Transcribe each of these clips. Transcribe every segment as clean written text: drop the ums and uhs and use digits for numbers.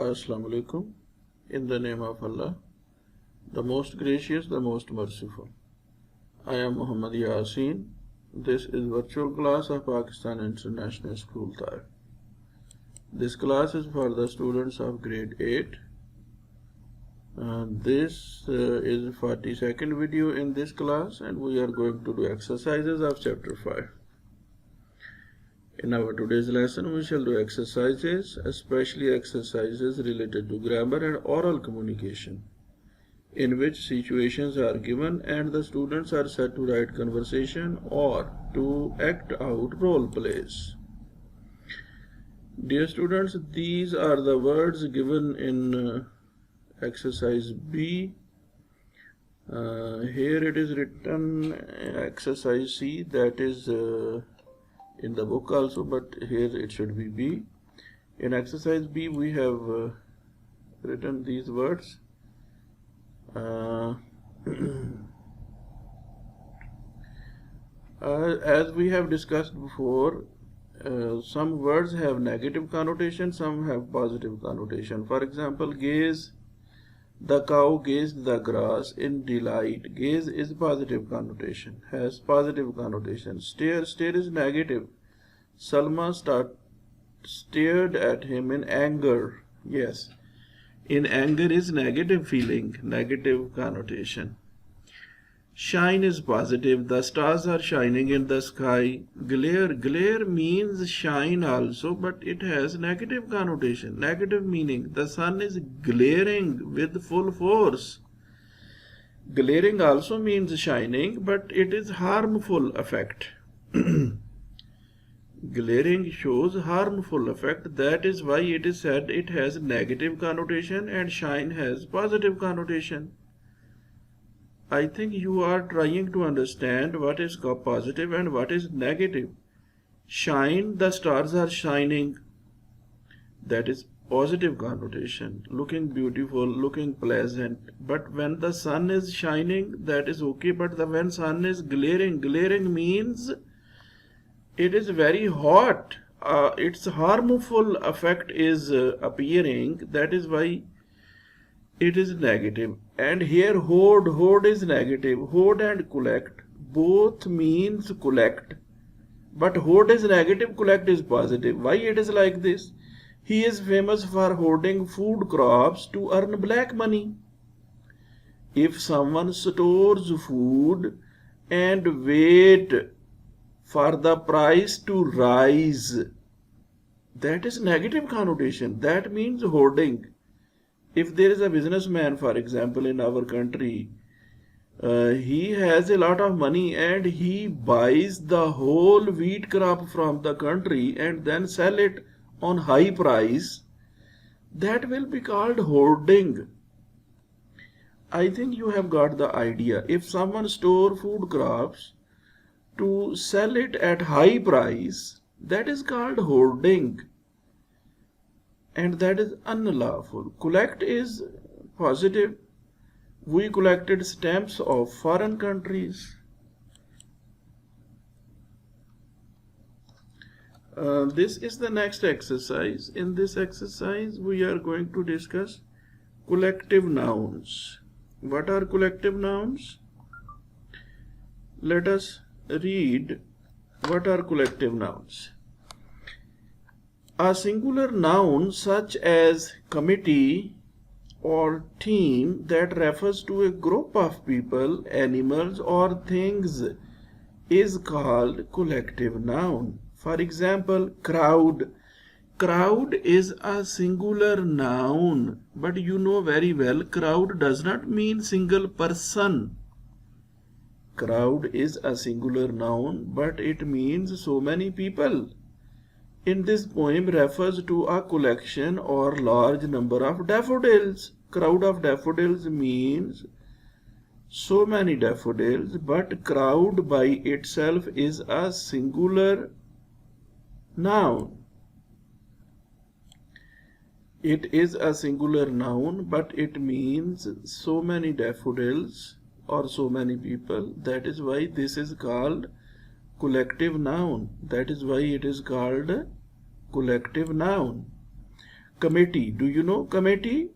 Assalamu alaikum. In the name of Allah, the most gracious, the most merciful. I am Muhammad Yasin. This is virtual class of Pakistan International School Taif. This class is for the students of grade 8. This is 42nd video in this class, and we are going to do exercises of chapter 5. In our today's lesson, we shall do exercises, especially exercises related to grammar and oral communication, in which situations are given and the students are set to write conversation or to act out role plays. Dear students, these are the words given in exercise B. Here it is written exercise C, that is in the book also, but here it should be B. In exercise B, we have written these words. As we have discussed before, some words have negative connotation, some have positive connotation. For example, gaze. The cow gazed the grass in delight. Gaze is positive connotation, has positive connotation. Stare, stare is negative. Salma stared at him in anger. Yes, in anger is negative feeling, negative connotation. Shine is positive. The stars are shining in the sky. Glare, glare means shine also, but it has negative connotation, negative meaning. The sun is glaring with full force. Glaring also means shining, but it is harmful effect. Glaring shows harmful effect. That is why it is said it has negative connotation and shine has positive connotation. I think you are trying to understand what is positive and what is negative. Shine, the stars are shining. That is positive connotation. Looking beautiful, looking pleasant. But when the sun is shining, that is okay. But when sun is glaring, glaring means it is very hot. Its harmful effect is appearing. That is why it is negative. And here hoard, hoard is negative. Hoard and collect both means collect, but hoard is negative, collect is positive. Why it is like this? He is famous for hoarding food crops to earn black money. If someone stores food and wait for the price to rise, that is negative connotation. That means hoarding. If there is a businessman, for example, in our country, he has a lot of money and he buys the whole wheat crop from the country and then sell it on high price, that will be called hoarding. I think you have got the idea. If someone stores food crops to sell it at high price, that is called hoarding. And that is unlawful. Collect is positive. We collected stamps of foreign countries. This is the next exercise. In this exercise, we are going to discuss collective nouns. What are collective nouns? Let us read what are collective nouns. A singular noun such as committee or team that refers to a group of people, animals or things is called collective noun. For example, crowd. Crowd is a singular noun, but you know very well crowd does not mean single person. Crowd is a singular noun, but it means so many people. In this poem refers to a collection or large number of daffodils. Crowd of daffodils means so many daffodils, but crowd by itself is a singular noun. It is a singular noun, but it means so many daffodils or so many people. That is why this is called collective noun. That is why it is called collective noun. Committee. Do you know committee?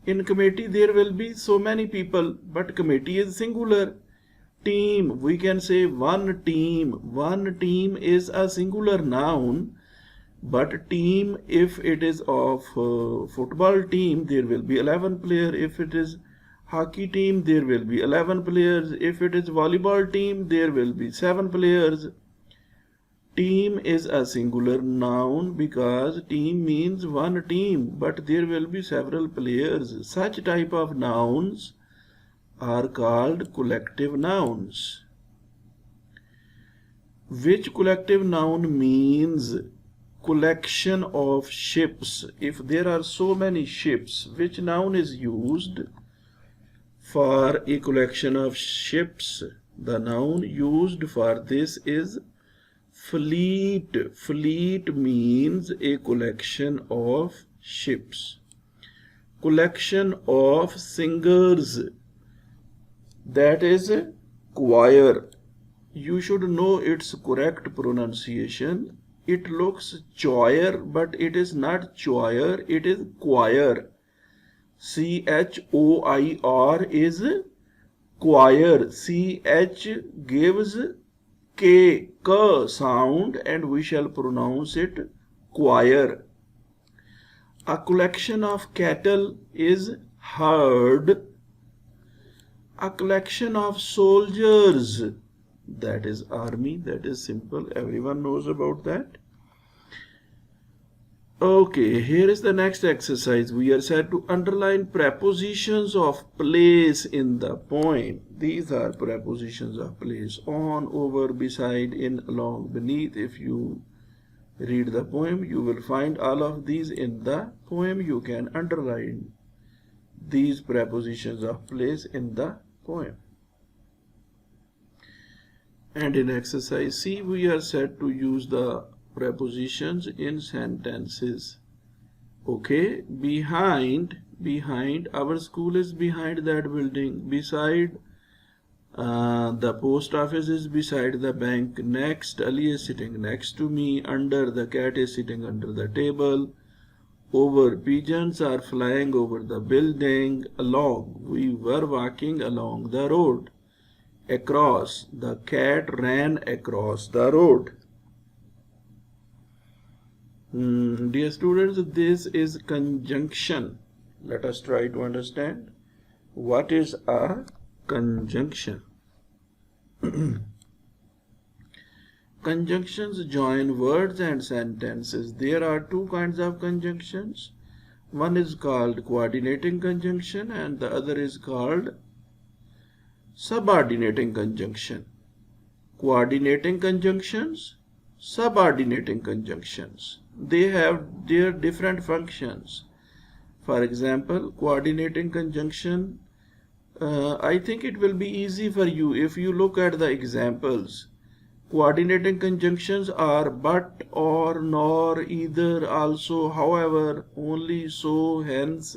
In committee there will be so many people, but committee is singular. Team, we can say one team. One team is a singular noun, but team, if it is of football team, there will be 11 players. If it is hockey team, there will be 11 players. If it is volleyball team, there will be 7 players. Team is a singular noun because team means one team, but there will be several players. Such type of nouns are called collective nouns. Which collective noun means collection of ships? If there are so many ships, which noun is used for a collection of ships? The noun used for this is fleet. Fleet means a collection of ships. Collection of singers, that is choir. You should know its correct pronunciation. It looks choir, but it is not choir, it is choir. CHOIR is choir. CH gives K sound and we shall pronounce it choir. A collection of cattle is herd. A collection of soldiers, that is army. That is simple, everyone knows about that. Okay, here is the next exercise. We are said to underline prepositions of place in the poem. These are prepositions of place: on, over, beside, in, along, beneath. If you read the poem, you will find all of these in the poem. You can underline these prepositions of place in the poem. And in exercise C, we are said to use the prepositions in sentences. Okay, behind, our school is behind that building. Beside, the post office is beside the bank. Next, Ali is sitting next to me. Under, the cat is sitting under the table. Over, pigeons are flying over the building. Along, we were walking along the road. Across, the cat ran across the road. Dear students, this is conjunction. Let us try to understand what is a conjunction. Conjunctions join words and sentences. There are two kinds of conjunctions. One is called coordinating conjunction and the other is called subordinating conjunction. Coordinating conjunctions, subordinating conjunctions. They have their different functions. For example, coordinating conjunction, I think it will be easy for you if you look at the examples. Coordinating conjunctions are but, or, nor, either, also, however, only, so, hence.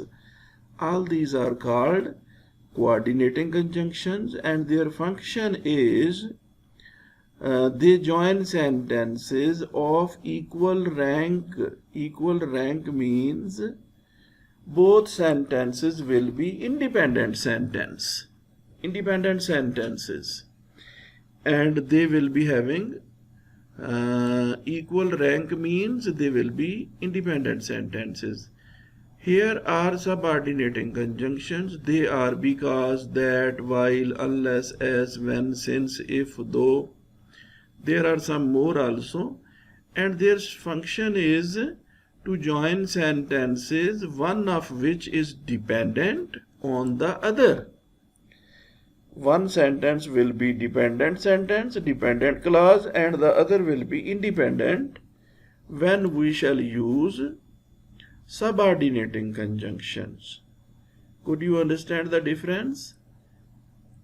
All these are called coordinating conjunctions, and their function is they join sentences of equal rank. Equal rank means both sentences will be independent sentences, and they will be having equal rank means they will be independent sentences. Here are subordinating conjunctions. They are because, that, while, unless, as, when, since, if, though. There are some more also, and their function is to join sentences, one of which is dependent on the other. One sentence will be dependent sentence, dependent clause, and the other will be independent when we shall use subordinating conjunctions. Could you understand the difference?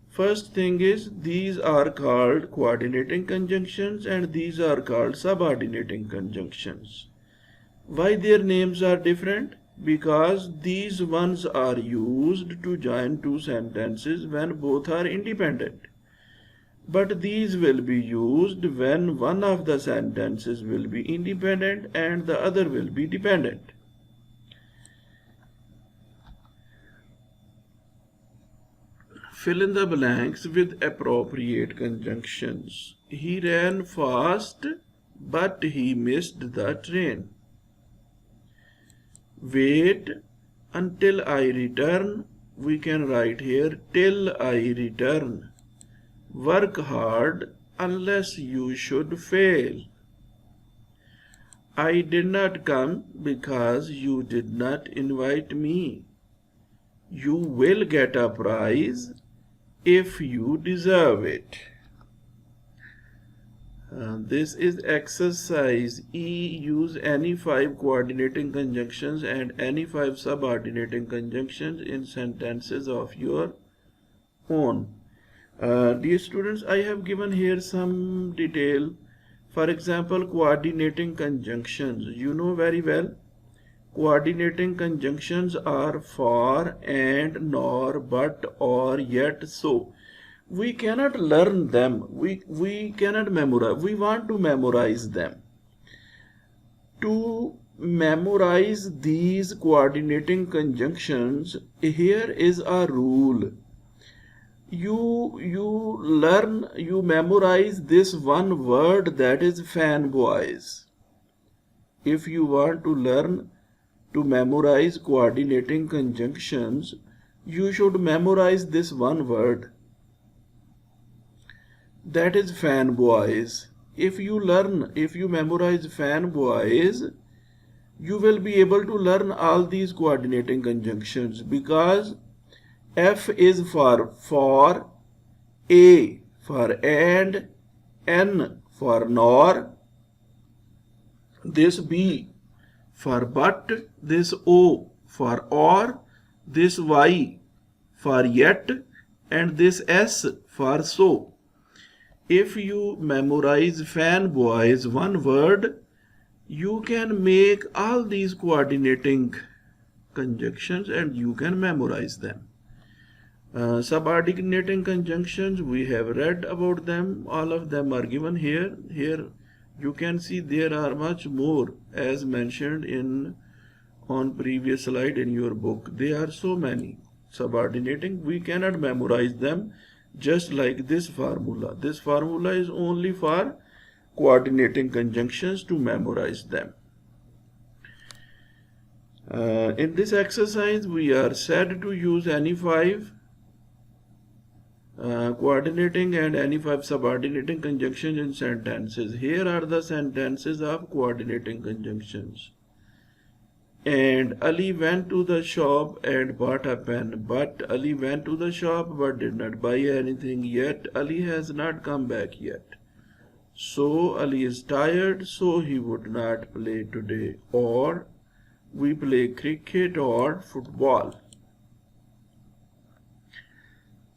First thing is, these are called coordinating conjunctions and these are called subordinating conjunctions. Why their names are different? Because these ones are used to join two sentences when both are independent. But these will be used when one of the sentences will be independent and the other will be dependent. Fill in the blanks with appropriate conjunctions. He ran fast, but he missed the train. Wait until I return. We can write here till I return. Work hard unless you should fail. I did not come because you did not invite me. You will get a prize if you deserve it. This is exercise E. Use any 5 coordinating conjunctions and any 5 subordinating conjunctions in sentences of your own. Dear students, I have given here some detail. For example, coordinating conjunctions. You know very well, coordinating conjunctions are for, and, nor, but, or, yet, so. We cannot learn them. We cannot memorize. We want to memorize them. To memorize these coordinating conjunctions, here is a rule. You memorize this one word, that is fanboys. If you want to learn to memorize coordinating conjunctions, you should memorize this one word, that is fanboys. If you memorize fanboys, you will be able to learn all these coordinating conjunctions, because F is for, A for and, N for nor, this B for but, this O for or, this Y for yet, and this S for so. If you memorize fanboys, one word, you can make all these coordinating conjunctions and you can memorize them. Subordinating conjunctions, we have read about them. All of them are given here. Here you can see there are much more as mentioned on previous slide in your book. There are so many subordinating. We cannot memorize them. Just like this formula. This formula is only for coordinating conjunctions, to memorize them. In this exercise, we are said to use any 5 coordinating and any 5 subordinating conjunctions in sentences. Here are the sentences of coordinating conjunctions. And Ali went to the shop and bought a pen. But Ali went to the shop but did not buy anything yet. Ali has not come back yet. So Ali is tired, so he would not play today. Or we play cricket or football.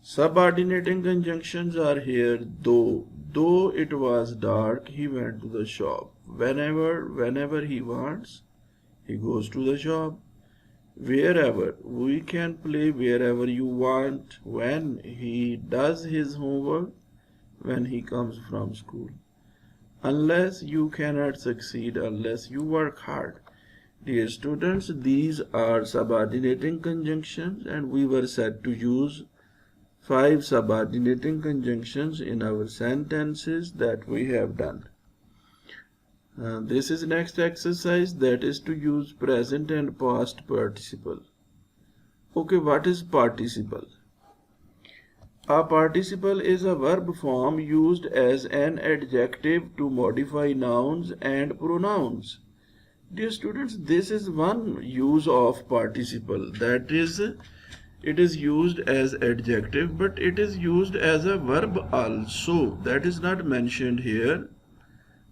Subordinating conjunctions are here. Though it was dark, he went to the shop. Whenever he wants, he goes to the shop. Wherever, we can play wherever you want. When he does his homework, when he comes from school. Unless you cannot succeed unless you work hard. Dear students, these are subordinating conjunctions, and we were said to use 5 subordinating conjunctions in our sentences that we have done. This is next exercise, that is to use present and past participle. Okay, what is participle? A participle is a verb form used as an adjective to modify nouns and pronouns. Dear students, this is one use of participle, that is, it is used as adjective, but it is used as a verb also. That is not mentioned here.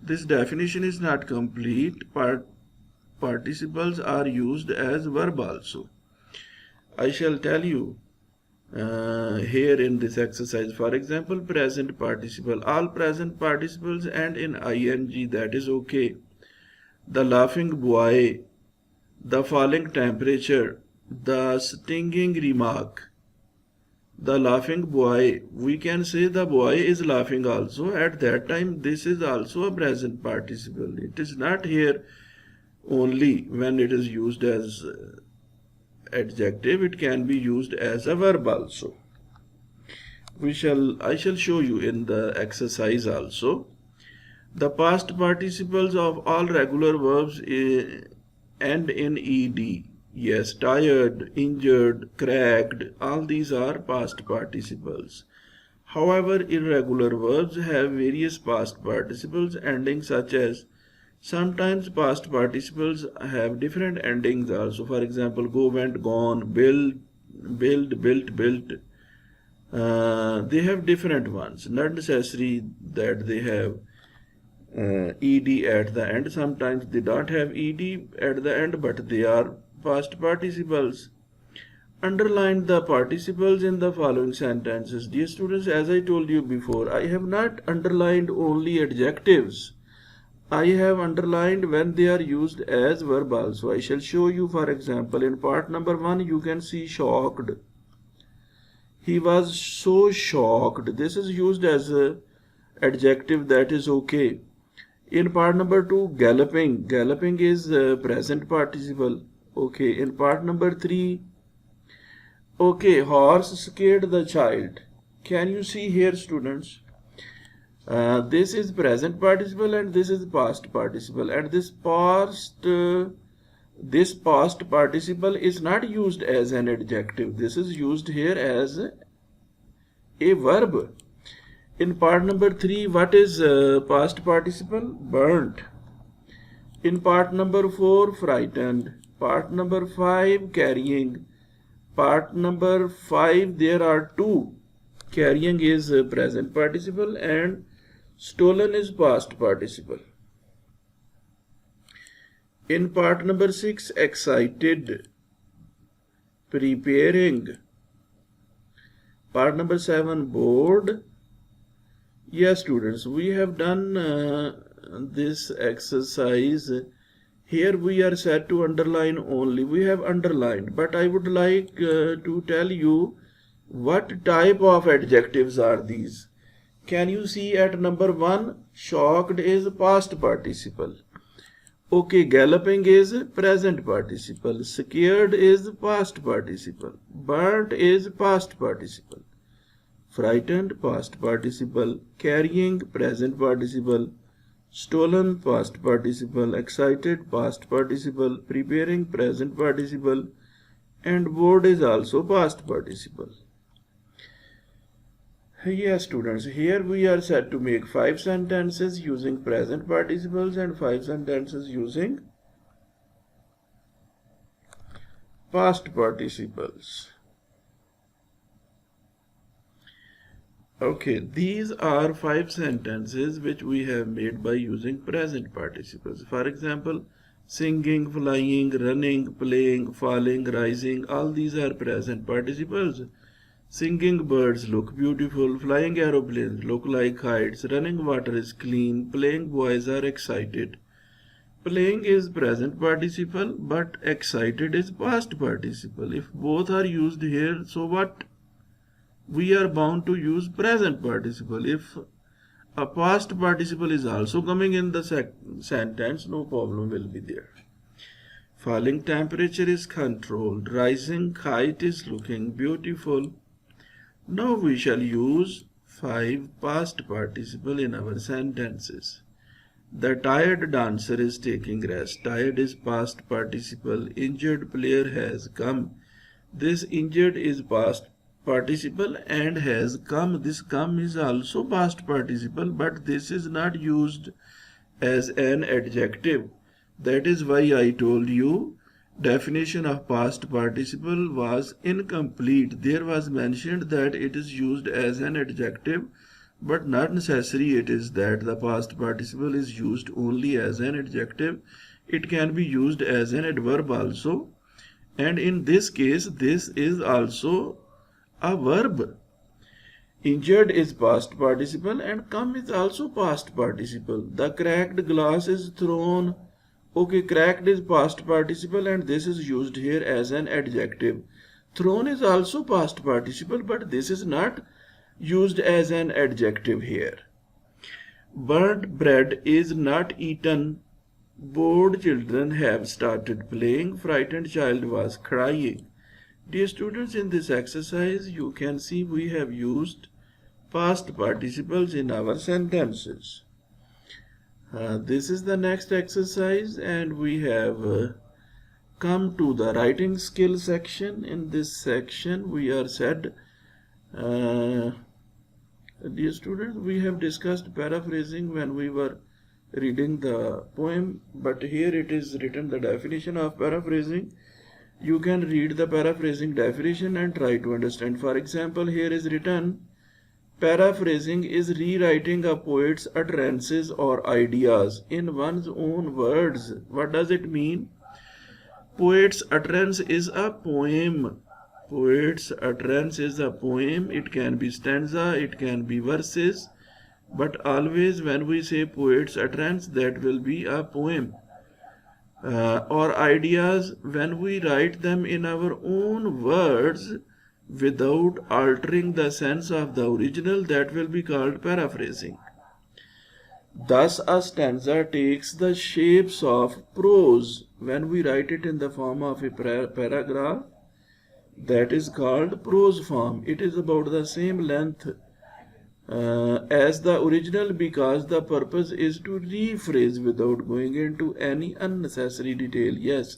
This definition is not complete. Participles are used as verb also. I shall tell you here in this exercise. For example, present participle. All present participles end in ing. That is okay. The laughing boy, the falling temperature, the stinging remark. The laughing boy, we can say the boy is laughing also. At that time, this is also a present participle. It is not here only when it is used as adjective. It can be used as a verb also. I shall show you in the exercise also. The past participles of all regular verbs end in ed. Yes, tired, injured, cracked, all these are past participles. However, irregular verbs have various past participles endings such as sometimes past participles have different endings also. For example, go, went, gone, build, built, built. They have different ones. Not necessary that they have ed at the end. Sometimes they don't have ed at the end, but they are past participles. Underline the participles in the following sentences. Dear students, as I told you before, I have not underlined only adjectives. I have underlined when they are used as verb also. I shall show you, for example, in part number 1, you can see shocked. He was so shocked. This is used as an adjective, that is okay. In part number 2, galloping. Galloping is present participle. Okay. In part number 3, okay, horse scared the child. Can you see here, students? This is present participle and this is past participle. And this past participle is not used as an adjective. This is used here as a verb. In part number 3, what is past participle? Burnt. In part number 4, frightened. Part number 5, carrying. Part number 5, there are 2. Carrying is present participle and stolen is past participle. In part number 6, excited, preparing. Part number 7, bored. Yes, students, we have done this exercise. Here we are set to underline only. We have underlined, but I would like to tell you what type of adjectives are these. Can you see at number 1, shocked is past participle. Okay, galloping is present participle. Scared is past participle. Burnt is past participle. Frightened, past participle. Carrying, present participle. Stolen, past participle. Excited, past participle. Preparing, present participle. And bored is also past participle. Yes, students, here we are set to make 5 sentences using present participles and 5 sentences using past participles. Okay, these are 5 sentences which we have made by using present participles. For example, singing, flying, running, playing, falling, rising, all these are present participles. Singing birds look beautiful, flying aeroplanes look like kites, running water is clean, playing boys are excited. Playing is present participle, but excited is past participle. If both are used here, so what? We are bound to use present participle. If a past participle is also coming in the sentence, no problem will be there. Falling temperature is controlled, rising kite is looking beautiful. Now we shall use 5 past participle in our sentences. The tired dancer is taking rest. Tired is past participle. Injured player has come. This injured is past participle and has come. This come is also past participle, but this is not used as an adjective. That is why I told you definition of past participle was incomplete. There was mentioned that it is used as an adjective, but not necessary it is that the past participle is used only as an adjective. It can be used as an adverb also, and in this case this is also a verb. Injured is past participle and come is also past participle. The cracked glass is thrown. Okay, cracked is past participle and this is used here as an adjective. Thrown is also past participle, but this is not used as an adjective here. Burnt bread is not eaten. Bored children have started playing. Frightened child was crying. Dear students, in this exercise you can see we have used past participles in our sentences. This is the next exercise, and we have come to the writing skill section. In this section, we are said, dear students, we have discussed paraphrasing when we were reading the poem, but here it is written the definition of paraphrasing. You can read the paraphrasing definition and try to understand. For example, here is written, paraphrasing is rewriting a poet's utterances or ideas in one's own words. What does it mean? Poet's utterance is a poem. Poet's utterance is a poem. It can be stanza, it can be verses, but always when we say poet's utterance, that will be a poem. Or ideas, when we write them in our own words without altering the sense of the original, that will be called paraphrasing. Thus, a stanza takes the shapes of prose when we write it in the form of a paragraph. That is called prose form. It is about the same length as the original, because the purpose is to rephrase without going into any unnecessary detail. Yes,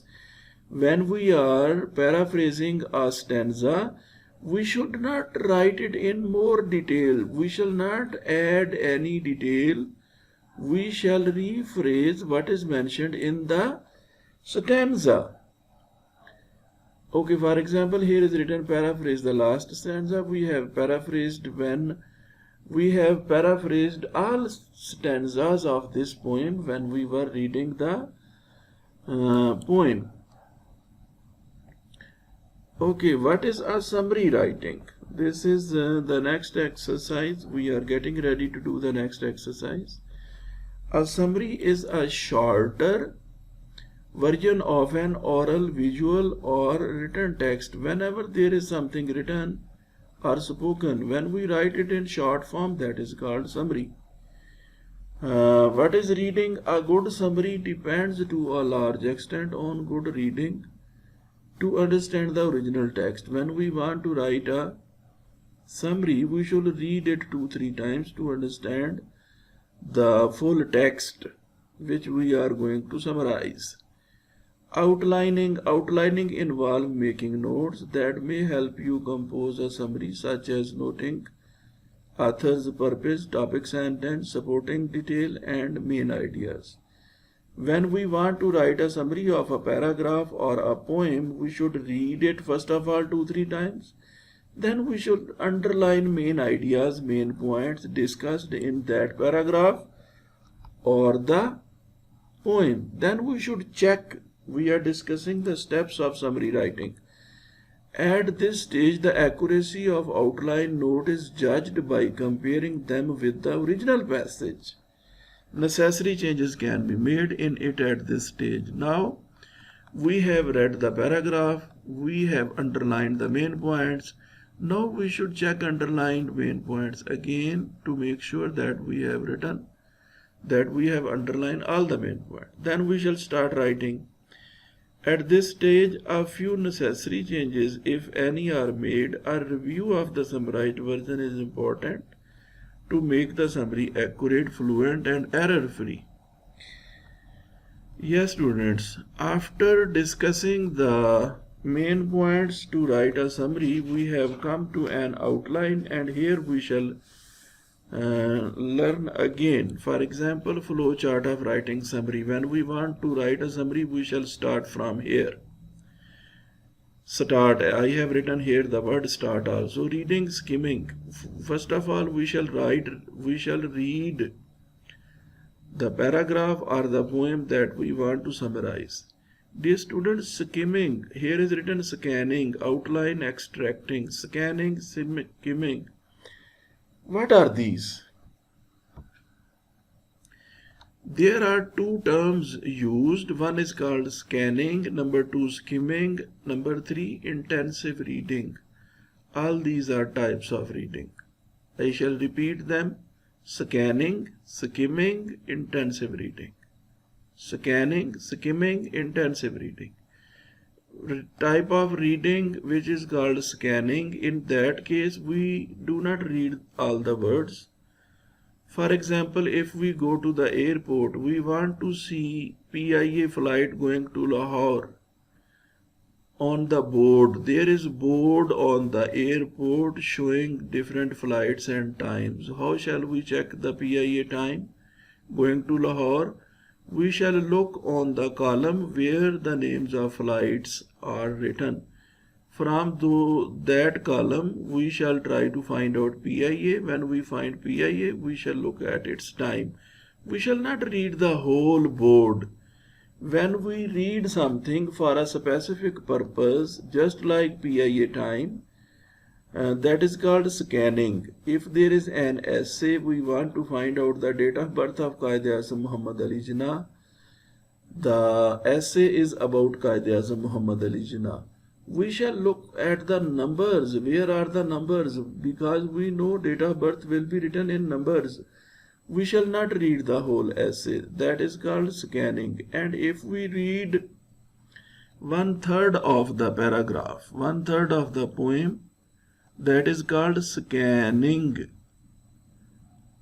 when we are paraphrasing a stanza, we should not write it in more detail. We shall not add any detail. We shall rephrase what is mentioned in the stanza. Okay, for example, here is written, paraphrase the last stanza. We have paraphrased all stanzas of this poem when we were reading the poem. Okay, what is a summary writing? This is the next exercise. We are getting ready to do the next exercise. A summary is a shorter version of an oral, visual, or written text. Whenever there is something written or spoken, when we write it in short form, that is called summary. What is reading? A good summary depends to a large extent on good reading to understand the original text. When we want to write a summary, we should read it 2-3 times to understand the full text which we are going to summarize. Outlining involves making notes that may help you compose a summary, such as noting author's purpose, topic, sentence, supporting detail, and main ideas. When we want to write a summary of a paragraph or a poem, we should read it first of all 2-3 times. Then we should underline main ideas, main points discussed in that paragraph or the poem. Then we should check. We are discussing the steps of summary writing. At this stage, the accuracy of outline note is judged by comparing them with the original passage. Necessary changes can be made in it at this stage. Now, we have read the paragraph, we have underlined the main points. Now we should check underlined main points again to make sure that we have written, that we have underlined all the main points. Then we shall start writing. At this stage, a few necessary changes, if any, are made. A review of the summarized version is important to make the summary accurate, fluent, and error-free. Yes, students, after discussing the main points to write a summary, we have come to an outline, and here we shall learn again. For example, flow chart of writing summary. When we want to write a summary, we shall start from here. Start. I have written here the word start also. Reading, skimming. First of all, we shall read the paragraph or the poem that we want to summarize. Dear students, skimming. Here is written scanning, outline, extracting, scanning, skimming. What are these? There are two terms used. One is called scanning, number 2 skimming, number 3 intensive reading. All these are types of reading. I shall repeat them. Scanning, skimming, intensive reading. Scanning, skimming, intensive reading. type of reading which is called scanning. In that case, we do not read all the words. For example, if we go to the airport, we want to see PIA flight going to Lahore. On the board, there is board on the airport showing different flights and times. How shall we check the PIA time going to Lahore? We shall look on the column where the names of flights are written. From that column, we shall try to find out PIA. When we find PIA, we shall look at its time. We shall not read the whole board. When we read something for a specific purpose, just like PIA time, that is called scanning. If there is an essay, we want to find out the date of birth of Quaid-e-Azam Muhammad Ali Jinnah. The essay is about Quaid-e-Azam Muhammad Ali Jinnah. We shall look at the numbers. Where are the numbers? Because we know date of birth will be written in numbers. We shall not read the whole essay. That is called scanning. And if we read 1/3 of the paragraph, 1/3 of the poem, that is called scanning.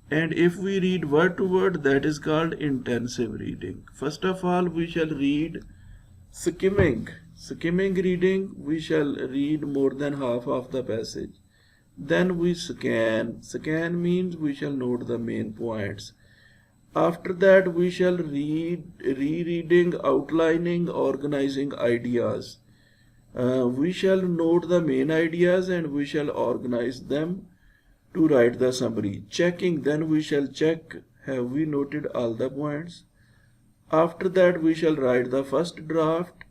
And if we read word to word, that is called intensive reading. First of all, we shall read skimming. Skimming reading, we shall read more than half of the passage. Then we scan. Scan means we shall note the main points. After that, we shall read, rereading, outlining, organizing ideas. We shall note the main ideas and we shall organize them to write the summary. Checking, then we shall check, have we noted all the points? After that, we shall write the first draft.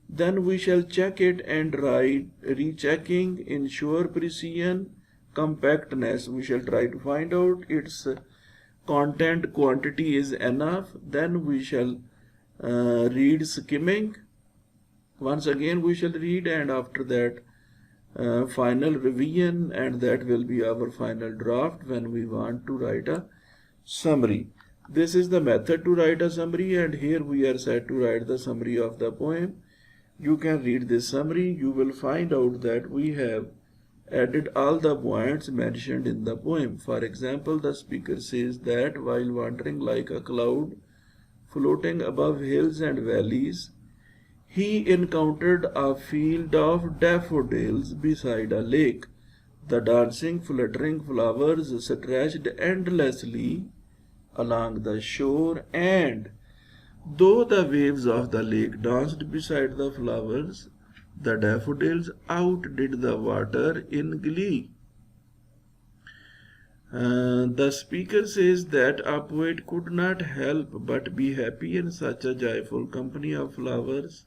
Then we shall check it and write rechecking, ensure precision, compactness. We shall try to find out its content quantity is enough. Then we shall read skimming. Once again we shall read, and after that final revision, and that will be our final draft when we want to write a summary. This is the method to write a summary, and here we are set to write the summary of the poem. You can read this summary. You will find out that we have added all the points mentioned in the poem. For example, the speaker says that while wandering like a cloud floating above hills and valleys, he encountered a field of daffodils beside a lake. The dancing, fluttering flowers stretched endlessly along the shore, and though the waves of the lake danced beside the flowers, the daffodils outdid the water in glee. The speaker says that a poet could not help but be happy in such a joyful company of flowers.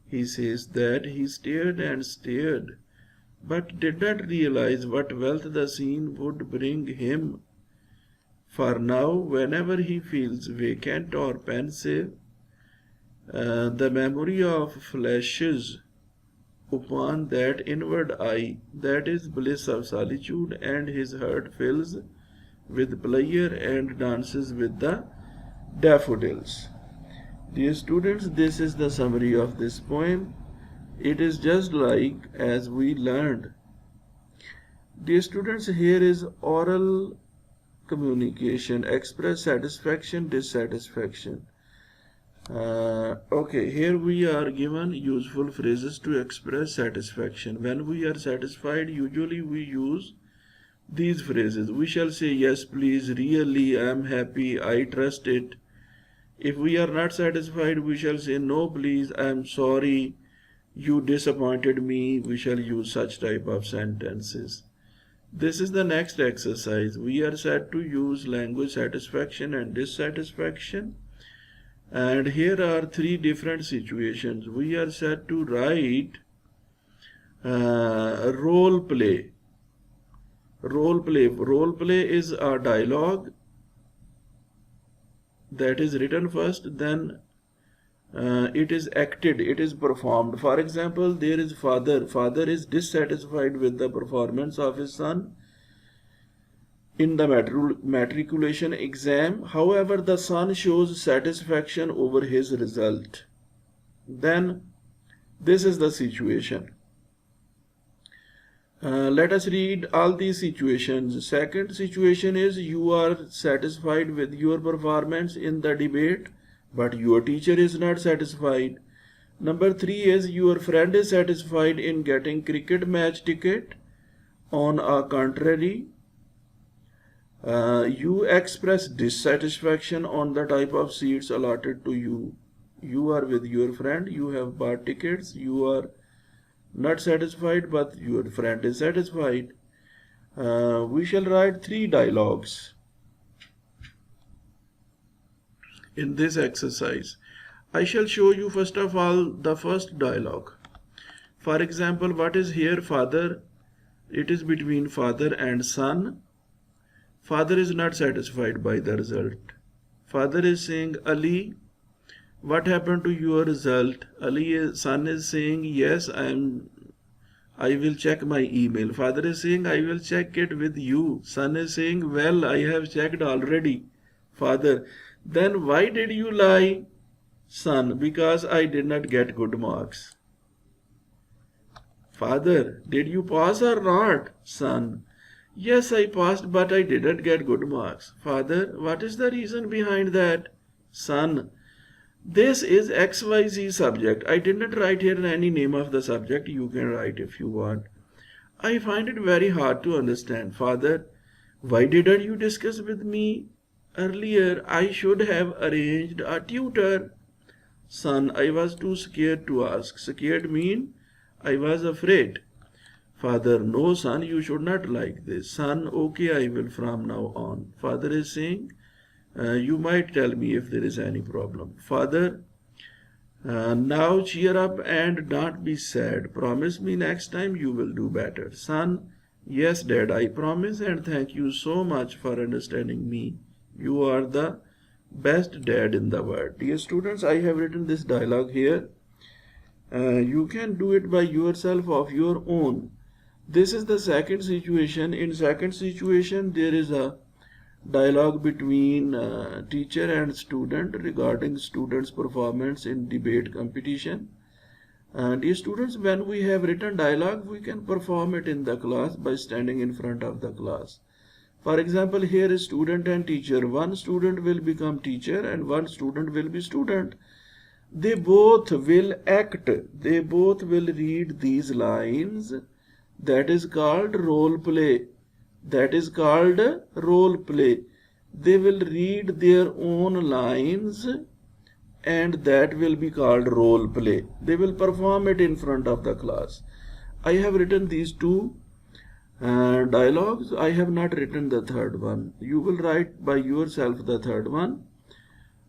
He says that he stared and stared, but did not realize what wealth the scene would bring him. For now, whenever he feels vacant or pensive, the memory of flashes upon that inward eye, that is bliss of solitude, and his heart fills with pleasure and dances with the daffodils. Dear students, this is the summary of this poem. It is just like as we learned. Dear students, here is oral communication. Express satisfaction, dissatisfaction. Okay, here we are given useful phrases to express satisfaction. When we are satisfied, usually we use these phrases. We shall say, yes, please, really, I am happy, I trust it. If we are not satisfied, we shall say, no, please, I am sorry, you disappointed me. We shall use such type of sentences. This is the next exercise. We are set to use language satisfaction and dissatisfaction. And here are three different situations. We are set to write role play. Role play. Role play is a dialogue that is written first, then it is acted, it is performed. For example, there is father. Father is dissatisfied with the performance of his son in the matriculation exam. However, the son shows satisfaction over his result. Then This is the situation. Let us read all these situations. Second situation is you are satisfied with your performance in the debate, but your teacher is not satisfied. Number 3 is your friend is satisfied in getting cricket match ticket. On a contrary, you express dissatisfaction on the type of seats allotted to you. You are with your friend, you have bought tickets, you are not satisfied, but your friend is satisfied. We shall write 3 dialogues in this exercise. I shall show you first of all the first dialogue. For example, what is here? Father. It is between father and son. Father is not satisfied by the result. Father is saying, Ali, what happened to your result? Son is saying, yes, I will check my email. Father is saying, I will check it with you. Son is saying, well, I have checked already. Father, then why did you lie? Son, because I did not get good marks. Father, did you pass or not? Son, yes, I passed, but I didn't get good marks. Father, what is the reason behind that? Son, this is XYZ subject. I didn't write here any name of the subject. You can write if you want. I find it very hard to understand. Father, why didn't you discuss with me earlier? I should have arranged a tutor. Son, I was too scared to ask. Scared mean I was afraid. Father, no son, you should not like this. Son, okay, I will from now on. Father is saying, you might tell me if there is any problem. Father, now cheer up and don't be sad. Promise me next time you will do better. Son, yes, Dad, I promise, and thank you so much for understanding me. You are the best dad in the world. Dear students, I have written this dialogue here. You can do it by yourself of your own. This is the second situation. In second situation, there is a dialogue between teacher and student regarding students' performance in debate competition. Dear students, when we have written dialogue, we can perform it in the class by standing in front of the class. For example, here is student and teacher. One student will become teacher and one student will be student. They both will act. They both will read these lines. That is called role play. That is called role play. They will read their own lines and that will be called role play. They will perform it in front of the class. I have written these 2 dialogues. I have not written the third one. You will write by yourself the third one.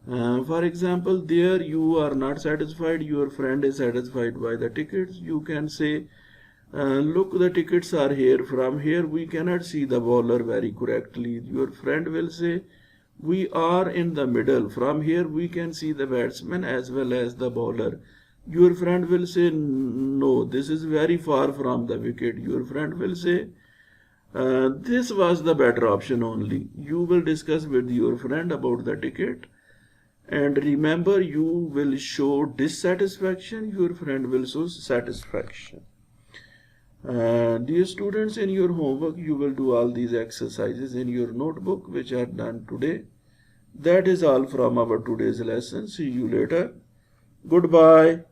For example, there you are not satisfied, your friend is satisfied by the tickets. You can say, look, the tickets are here. From here we cannot see the bowler very correctly. Your friend will say, we are in the middle. From here we can see the batsman as well as the bowler. Your friend will say, no, this is very far from the wicket. Your friend will say, this was the better option only. You will discuss with your friend about the ticket. And remember, you will show dissatisfaction, your friend will show satisfaction. Dear students, in your homework, you will do all these exercises in your notebook, which are done today. That is all from our today's lesson. See you later. Goodbye.